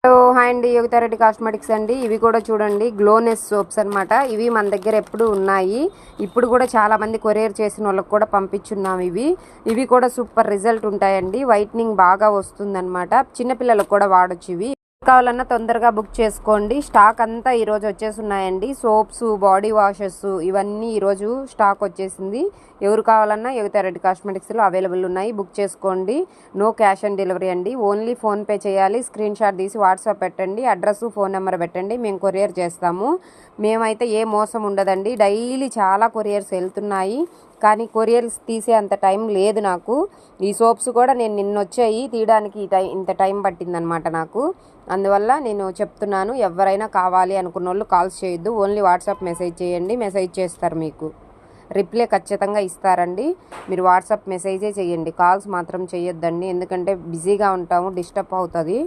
Hello hi అండి, Yogita Reddy cosmetics అండి. ఇవి కూడా చూడండి గ్లోనెస్ సోప్స్ అనమాట. ఇవి మన దగ్గర ఎప్పుడు ఉన్నాయి. ఇప్పుడు కూడా చాలా మంది కొరియర్ చేసిన వాళ్ళకి కూడా పంపించున్నాం. ఇవి కూడా సూపర్ రిజల్ట్ ఉంటాయండి. వైట్నింగ్ బాగా వస్తుందన్నమాట. చిన్నపిల్లలకు కూడా వాడచ్చు. ఇవి కావాలన్నా తొందరగా బుక్ చేసుకోండి. స్టాక్ అంతా ఈరోజు వచ్చేస్తున్నాయండి. సోప్స్, బాడీ వాషెస్ ఇవన్నీ ఈరోజు స్టాక్ వచ్చేసింది. ఎవరు కావాలన్నా యోగితా రెడ్డి కాస్మెటిక్స్లో అవైలబుల్ ఉన్నాయి. బుక్ చేసుకోండి. నో క్యాష్ ఆన్ డెలివరీ అండి. ఓన్లీ ఫోన్పే చేయాలి. స్క్రీన్ షాట్ తీసి వాట్సాప్ పెట్టండి. అడ్రస్, ఫోన్ నెంబర్ పెట్టండి. మేము కొరియర్ చేస్తాము. మేమైతే ఏ మోసం ఉండదండి. డైలీ చాలా కొరియర్స్ వెళ్తున్నాయి, కానీ కొరియర్స్ తీసే అంత టైం లేదు నాకు. ఈ సోప్స్ కూడా నేను నిన్న వచ్చాయి తీయడానికి, ఇంత టైం పట్టిందనమాట నాకు. అందువల్ల నేను చెప్తున్నాను, ఎవరైనా కావాలి అనుకున్న వాళ్ళు కాల్స్ చేయొద్దు. ఓన్లీ వాట్సాప్ మెసేజ్ చేయండి. మెసేజ్ చేస్తారు, మీకు రిప్లై ఖచ్చితంగా ఇస్తారండి. మీరు వాట్సాప్ మెసేజే చేయండి, కాల్స్ మాత్రం చేయొద్దండి. ఎందుకంటే బిజీగా ఉంటాము, డిస్టర్బ్ అవుతుంది.